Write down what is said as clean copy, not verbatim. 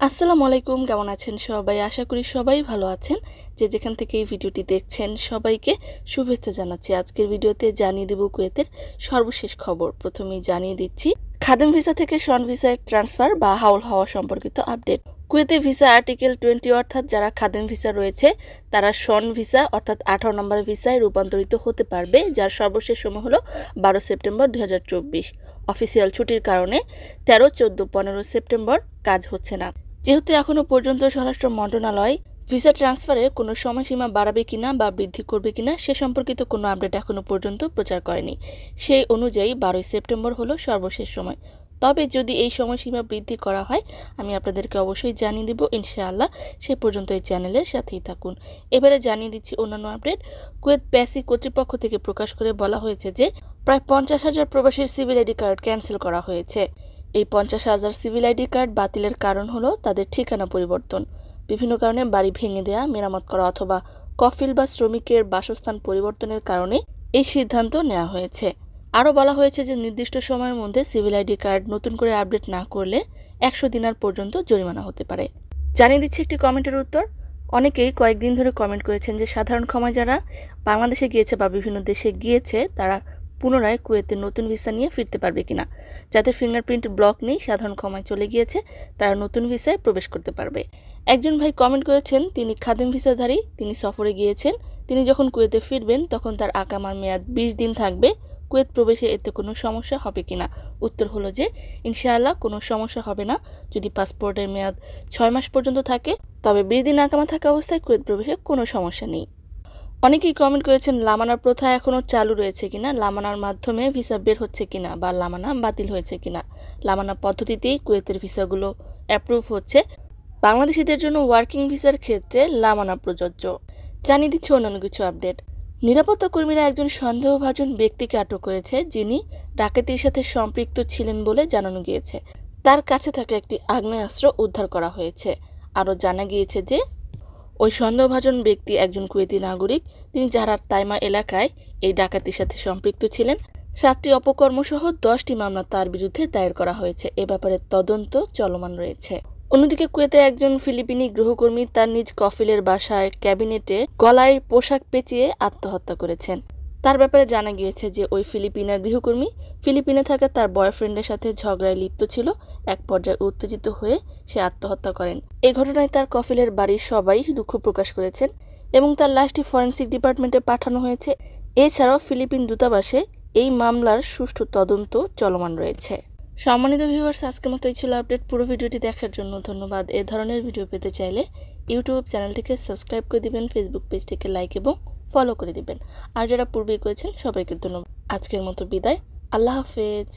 আসসালামু আলাইকুম, কেমন আছেন সবাই? আশা করি সবাই ভালো আছেন। যে যেখান থেকে এই ভিডিওটি দেখছেন সবাইকে শুভেচ্ছা জানাচ্ছি। আজকের ভিডিওতে জানিয়ে দেব কুয়েতের সর্বশেষ খবর। প্রথমেই জানিয়ে দিচ্ছি খাদেম ভিসা থেকে শন ভিসায় ট্রান্সফার বা হাওল হওয়া সম্পর্কিত আপডেট। কুয়েতে ভিসা আর্টিকেল 20 অর্থাৎ যারা খাদেম ভিসা রয়েছে তারা শন ভিসা অর্থাৎ 18 নম্বর ভিসায় রূপান্তরিত হতে পারবে, যার সর্বশেষ সময় হলো 12 সেপ্টেম্বর 2024। অফিসিয়াল ছুটির কারণে 13, 14, 15 সেপ্টেম্বর কাজ হচ্ছে না। যেহেতু এখনো পর্যন্ত স্বরাষ্ট্র মন্ত্রণালয় ভিসা ট্রান্সফারে কোনো সময়সীমা বাড়াবে কিনা বা বৃদ্ধি করবে কিনা সে সম্পর্কিত কোনো আপডেট এখনো পর্যন্ত প্রচার করেনি। সেই অনুযায়ী 12 সেপ্টেম্বর হলো সর্বশেষ সময়। তবে যদি এই সময়সীমা বৃদ্ধি করা হয় আমি আপনাদেরকে অবশ্যই জানিয়ে দেব ইনশাআল্লাহ। সে পর্যন্ত এই চ্যানেলের সাথেই থাকুন। এবারে জানিয়ে দিচ্ছি অন্যান্য আপডেট। কুয়েত প্যাসি কর্তৃপক্ষ থেকে প্রকাশ করে বলা হয়েছে যে প্রায় 50,000 প্রবাসীর সিভিল আইডি কার্ড ক্যান্সেল করা হয়েছে। এই 50,000 সিভিল আইডি কার্ড বাতিলের কারণ হলো তাদের ঠিকানা পরিবর্তন, বিভিন্ন কারণে বাড়ি ভেঙে দেয়া, মেরামত করা অথবা কফিল বা শ্রমিকের বাসস্থান পরিবর্তনের কারণে এই সিদ্ধান্ত নেওয়া হয়েছে। আরও বলা হয়েছে যে নির্দিষ্ট সময়ের মধ্যে সিভিল আইডি কার্ড নতুন করে আপডেট না করলে 100 দিনার পর্যন্ত জরিমানা হতে পারে। জানিয়ে দিচ্ছি একটি কমেন্টের উত্তর। অনেকেই কয়েকদিন ধরে কমেন্ট করেছেন যে সাধারণ ক্ষমায় যারা বাংলাদেশে গিয়েছে বা বিভিন্ন দেশে গিয়েছে তারা পুনরায় কুয়েতে নতুন ভিসা নিয়ে ফিরতে পারবে কিনা। যাদের ফিঙ্গারপ্রিন্ট ব্লক নেই, সাধারণ ক্ষমায় চলে গিয়েছে, তারা নতুন ভিসায় প্রবেশ করতে পারবে। একজন ভাই কমেন্ট করেছেন তিনি খাদেম ভিসাধারী, তিনি সফরে গিয়েছেন, তিনি যখন কুয়েতে ফিরবেন তখন তার আকামার মেয়াদ 20 দিন থাকবে, কুয়েত প্রবেশে এতে কোনো সমস্যা হবে কিনা। উত্তর হলো যে ইনশাআল্লাহ কোনো সমস্যা হবে না। যদি পাসপোর্টের মেয়াদ 6 মাস পর্যন্ত থাকে তবে 20 দিন আকামা থাকা অবস্থায় কুয়েত প্রবেশে কোনো সমস্যা নেই। অনেকেই কমেন্ট করেছেন লামানার প্রথা এখনও চালু রয়েছে কিনা, লামানার মাধ্যমে ভিসা বের হচ্ছে কিনা বা লামানা বাতিল হয়েছে কিনা। লামানা পদ্ধতিতেই কুয়েতের ভিসাগুলো অ্যাপ্রুভ হচ্ছে। বাংলাদেশিদের জন্য ওয়ার্কিং ভিসার ক্ষেত্রে লামানা প্রযোজ্য। জানিয়ে দিচ্ছে অন্যান্য কিছু আপডেট। নিরাপত্তা কর্মীরা একজন সন্দেহভাজন ব্যক্তিকে আটক করেছে যিনি ডাকাতির সাথে সম্পৃক্ত ছিলেন বলে জানানো গিয়েছে। তার কাছে থাকা একটি আগ্নেয়াস্ত্র উদ্ধার করা হয়েছে। আরও জানা গিয়েছে যে ওই সন্দেহভাজন ব্যক্তি একজন কুয়েতি নাগরিক। তিনি জারার তাইমা এলাকায় এই ডাকাতির সাথে সম্পৃক্ত ছিলেন। 7টি অপকর্মসহ 10টি মামলা তার বিরুদ্ধে দায়ের করা হয়েছে। এ ব্যাপারে তদন্ত চলমান রয়েছে। অন্যদিকে কুয়েতে একজন ফিলিপিনি গৃহকর্মী তার নিজ কফিলের বাসায় ক্যাবিনেটে গলায় পোশাক পেঁচিয়ে আত্মহত্যা করেছেন। তার ব্যাপারে জানা গিয়েছে যে ওই ফিলিপিনা গৃহকর্মী ফিলিপিনে থাকা তার বয়ফ্রেন্ডের সাথে ঝগড়ায় লিপ্ত ছিল। এক পর্যায়ে উত্তেজিত হয়ে সে আত্মহত্যা করেন। এই ঘটনায় তার কফিলের বাড়ির সবাই দুঃখ প্রকাশ করেছেন এবং তার লাশটি ফরেনসিক ডিপার্টমেন্টে পাঠানো হয়েছে। এছাড়াও ফিলিপিন দূতাবাসে এই মামলার সুষ্ঠু তদন্ত চলমান রয়েছে। সম্মানিত ভিউয়ার্স, আজকের মতো এই ছিল আপডেট। পুরো ভিডিওটি দেখার জন্য ধন্যবাদ। এ ধরনের ভিডিও পেতে চাইলে ইউটিউব চ্যানেলটিকে সাবস্ক্রাইব করে দিবেন, ফেসবুক পেজটিকে লাইক এবং ফলো করে দিবেন। আর যারা পূর্বেই করেছেন সবাইকে ধন্যবাদ। আজকের মতো বিদায়। আল্লাহ হাফেজ।